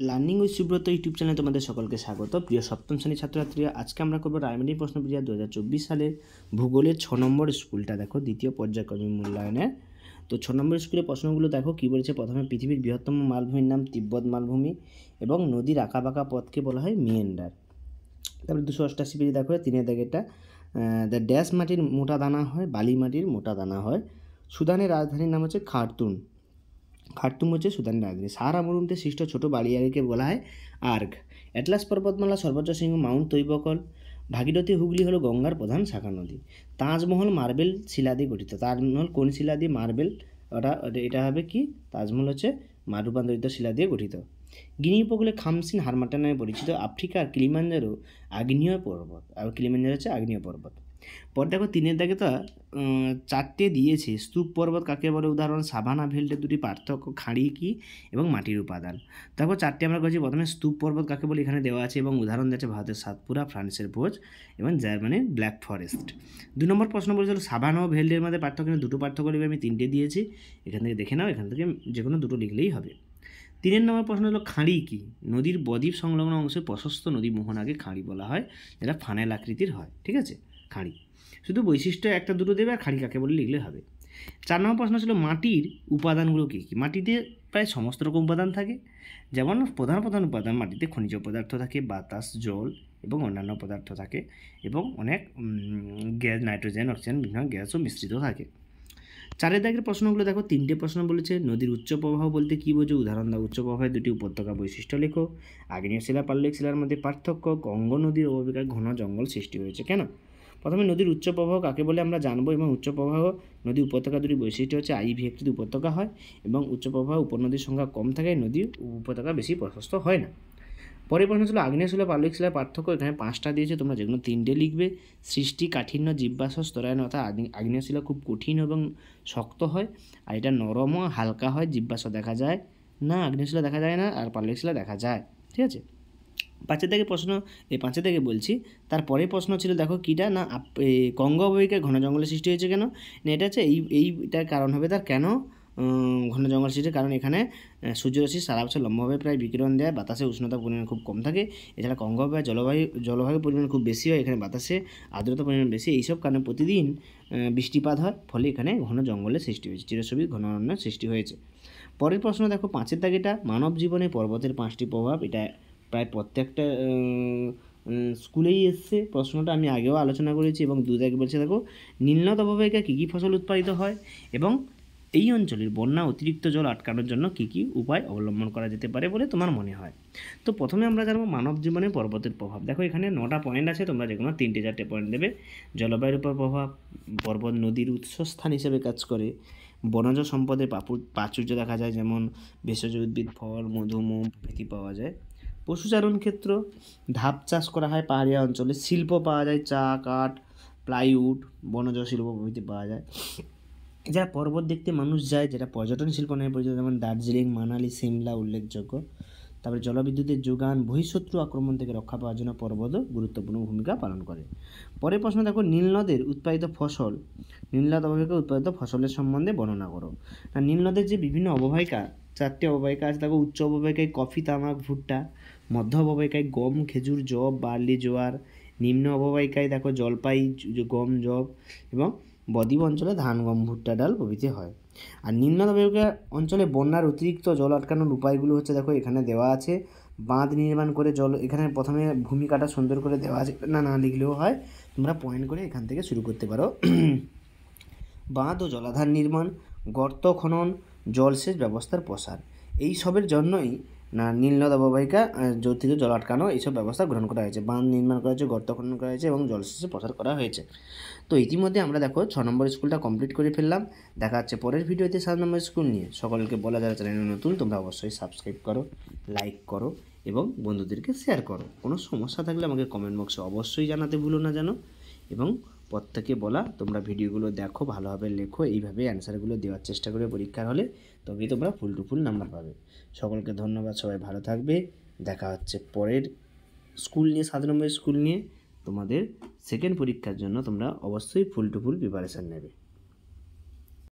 Learning with Subrata YouTube চ্যানেলে তোমাদের সকলকে স্বাগত। প্রিয় সপ্তম শ্রেণীর ছাত্রছাত্রীরা, আজকে আমরা করবো রায়মাটি প্রশ্নবিচির 2024 সালের ভূগোলের 6 নম্বর স্কুলটা দেখো, দ্বিতীয় পর্যায়ক্রমিক মূল্যায়নের। তো 6 নম্বর স্কুলের প্রশ্নগুলো দেখো কী বলেছে। প্রথমে পৃথিবীর বৃহত্তম মালভূমির নাম তিব্বত মালভূমি এবং নদীর আঁকাবাঁকা পথকে বলা হয় মিয়েন্ডার। তারপরে 288 পেজে দেখো 3 দাগেরটা, দ্য ড্যাশ মাটির মোটা দানা হয়, বালি মাটির মোটা দানা হয়। সুদানের রাজধানীর নাম হচ্ছে খার্তুম। খার্তুম হচ্ছে সুদানের রাজধানী। সাহারা মরুভূমিতে সৃষ্ট ছোটো বালিয়াড়িকে বলা হয় আর্গ। অ্যাটলাস পর্বতমালা সর্বোচ্চ শৃঙ্গ মাউন্ট তৈবকল। ভাগীরথী হুগলি হলো গঙ্গার প্রধান শাখা নদী। তাজমহল মার্বেল শিলা দিয়ে গঠিত। তাজমহল কোন শিলা দিয়ে? মার্বেল। এটা হবে কি? তাজমহল হচ্ছে রূপান্তরিত শিলা দিয়ে গঠিত। গিনি উপকূলে খামসিন হারমাটা নামে পরিচিত। আফ্রিকার কিলিমাঞ্জারো আগ্নেয় পর্বত, আর কিলিমাঞ্জারো হচ্ছে আগ্নেয় পর্বত। পর দেখো 3 দাগে তো 4টে দিয়েছে। স্তূপ পর্বত কাকে বলে? উদাহরণ সাভানা ভেল্টের দুটি পার্থক্য, খাঁড়ি কি এবং মাটির উপাদান। দেখো 4টে আমরা করেছি। প্রথমে স্তূপ পর্বত কাকে বলে এখানে দেওয়া আছে এবং উদাহরণ দিয়েছে ভারতের সাতপুরা, ফ্রান্সের ভোজ এবং জার্মানির ব্ল্যাক ফরেস্ট। 2 নম্বর প্রশ্ন বলেছিল সাভানা ও ভেল্টের মধ্যে পার্থক্য, দুটো পার্থক্য লিখবে। আমি 3টে দিয়েছি, এখান থেকে দেখে নাও, এখান থেকে যে কোনো দুটো লিখলেই হবে। 3 নম্বর প্রশ্ন হলো খাঁড়ি কি? নদীর বদ্বীপ সংলগ্ন অংশে প্রশস্ত নদী মোহনাকে খাঁড়ি বলা হয়, যেটা ফানেল আকৃতির হয়। ঠিক আছে, খাঁড়ি। শুধু বৈশিষ্ট্য একটা দুটো দেবে, আর খাঁড়ি কাকে বলে লিখলে হবে। 4 নম্বর প্রশ্ন ছিল মাটির উপাদানগুলো কী কী? মাটিতে প্রায় সমস্ত রকম উপাদান থাকে, যেমন প্রধান উপাদান মাটিতে খনিজ পদার্থ থাকে, বাতাস, জল এবং অন্যান্য পদার্থ থাকে এবং অনেক গ্যাস, নাইট্রোজেন, অক্সিজেন, বিভিন্ন গ্যাসও মিশ্রিত থাকে। 4 দাগের প্রশ্নগুলো দেখো, 3টে প্রশ্ন বলেছে। নদীর উচ্চ প্রবাহ বলতে কী বোঝো? উদাহরণ দাও। উচ্চ প্রবাহের দুটি উপত্যকা বৈশিষ্ট্য লেখো। আগ্নেয় শিলা, পাললিক শিলার মধ্যে পার্থক্য। গঙ্গা নদীর অববাহিকায় ঘন জঙ্গল সৃষ্টি হয়েছে কেন? প্রথমে নদীর উচ্চ প্রবাহ কাকে বলে আমরা জানবো, এবং উচ্চ প্রবাহ নদী উপত্যকা দুটি বৈশিষ্ট্য হচ্ছে আইভি একটি উপত্যকা হয় এবং উচ্চ প্রবাহ উপনদীর সংখ্যা কম থাকে, নদী উপত্যকা বেশি প্রশস্ত হয় না। পরের প্রশ্ন ছিল আগ্নেয় শিলা, পাললিক শিলার পার্থক্য। এখানে 5টা দিয়েছে, তোমরা যেগুলো 3টে লিখবে। সৃষ্টি, কাঠিন্য, জীবাশ্ম, স্তরায়ন। অর্থাৎ আগ্নেয় শিলা খুব কঠিন এবং শক্ত হয়, আর এটা নরমও হালকা হয়। জীবাশ্ম দেখা যায় না, আগ্নেয় শিলা দেখা যায় না, আর পাললিক শিলা দেখা যায়। ঠিক আছে। 5 থেকে প্রশ্ন, এই 5 থেকে বলছি। তারপরে প্রশ্ন ছিল দেখো কীটা না, গঙ্গা অববাহিকায় ঘন জঙ্গলের সৃষ্টি হয়েছে কেন? না, এটা হচ্ছে এইটার কারণ হবে তার কেন ঘন জঙ্গল সৃষ্টি। কারণ এখানে সূর্যরশ্মি সারা বছর লম্বভাবে প্রায় বিকিরণ দেয়, বাতাসে উষ্ণতার পরিমাণ খুব কম থাকে। এছাড়া গঙ্গা অববাহিকায় জলবায়ুর পরিমাণ খুব বেশি হয়, এখানে বাতাসে আর্দ্রতার পরিমাণ বেশি। এইসব কারণে প্রতিদিন বৃষ্টিপাত হয়, ফলে এখানে ঘন জঙ্গলের সৃষ্টি হয়েছে, চিরসবুজ ঘন অরণ্যের সৃষ্টি হয়েছে। পরের প্রশ্ন দেখো 5 দাগেটা, মানব জীবনে পর্বতের 5টি প্রভাব। এটা প্রায় প্রত্যেকটা স্কুলেই এসছে প্রশ্নটা, আমি আগেও আলোচনা করেছি। এবং 2 দাগে বলছে দেখো নীলনদ অববাহিকায় কী কী ফসল উৎপাদিত হয় এবং এই অঞ্চলের বন্যা অতিরিক্ত জল আটকানোর জন্য কী কী উপায় অবলম্বন করা যেতে পারে বলে তোমার মনে হয়। তো প্রথমে আমরা জানবো মানব জীবনে পর্বতের প্রভাব। দেখো এখানে 9টা পয়েন্ট আছে, তোমরা যে কোনো 3-4টে পয়েন্ট দেবে। জলবায়ুর উপর প্রভাব, পর্বত নদীর উৎসস্থান হিসেবে কাজ করে, বনজ সম্পদের প্রাচুর্য দেখা যায়, যেমন ভেষজ উদ্ভিদ, ফল, মধু, মোম প্রভৃতি পাওয়া যায়। পশুচারণ ক্ষেত্র, ধাপ চাষ করা হয় পাহাড়িয়া অঞ্চলে। শিল্প পাওয়া যায়, চা, কাঠ, প্লাইউড, বনজ শিল্প প্রভৃতি পাওয়া যায়। যারা পর্বত দেখতে মানুষ যায়, যেটা পর্যটন শিল্প নামে পরিচিত, যেমন দার্জিলিং, মানালি, সিমলা উল্লেখযোগ্য। তারপরে জলবিদ্যুতের যোগান, বহিঃশত্রু আক্রমণ থেকে রক্ষা পাওয়ার জন্য পর্বতও গুরুত্বপূর্ণ ভূমিকা পালন করে। পরের প্রশ্ন দেখো নীলনদের উৎপাদিত ফসল, নীলনদ অববাহিকায় উৎপাদিত ফসলের সম্বন্ধে বর্ণনা করো। আর নীলনদের যে বিভিন্ন অববাহিকা, 4টে অববাহিকা আছে দেখো। উচ্চ অববাহিকায় কফি, তামাক, ভুট্টা। মধ্য অববাহিকায় গম, খেজুর, যব, বার্লি, জোয়ার। নিম্ন অববাহিকায় দেখো জলপাই, গম, যব এবং বদ্বীপ অঞ্চলে ধান, গম, ভুট্টা, ডাল প্রভৃতি হয়। আর নিম্ন অববাহিকা অঞ্চলে বন্যার অতিরিক্ত জল আটকানোর উপায়গুলো হচ্ছে দেখো এখানে দেওয়া আছে। বাঁধ নির্মাণ করে জল, এখানে প্রথমে ভূমিকাটা সুন্দর করে দেওয়া আছে, না লিখলেও হয়, তোমরা পয়েন্ট করে এখান থেকে শুরু করতে পারো। বাঁধ ও জলাধার নির্মাণ, গর্ত খনন, জলসেচ ব্যবস্থার প্রসার, এই সবের জন্যই না নীলনদ অববাহিকা থেকে জল আটকানো এইসব ব্যবস্থা গ্রহণ করা হয়েছে। বাঁধ নির্মাণ করা হয়েছে, গর্ত খনন করা হয়েছে এবং জলসেচের প্রসার করা হয়েছে। তো ইতিমধ্যে আমরা দেখো 6 নম্বর স্কুলটা কমপ্লিট করে ফেললাম। দেখা যাচ্ছে পরের ভিডিওতে 7 নম্বর স্কুল নিয়ে। সকলকে বলা, যারা চ্যানেলে নতুন তোমরা অবশ্যই সাবস্ক্রাইব করো, লাইক করো এবং বন্ধুদেরকে শেয়ার করো। কোনো সমস্যা থাকলে আমাকে কমেন্ট বক্সে অবশ্যই জানাতে ভুলো না যেন। এবং প্রত্যেকে বলা, তোমরা ভিডিওগুলো দেখো, ভালোভাবে লেখো, এইভাবে অ্যান্সারগুলো দেওয়ার চেষ্টা করে পরীক্ষার হলে, তবেই তোমরা ফুল টু ফুল নাম্বার পাবে। সকলকে ধন্যবাদ, সবাই ভালো থাকবে। দেখা হচ্ছে পরের স্কুল নিয়ে, 7 নম্বর স্কুল নিয়ে। তোমাদের সেকেন্ড পরীক্ষার জন্য তোমরা অবশ্যই ফুল টু ফুল প্রিপারেশান নেবে।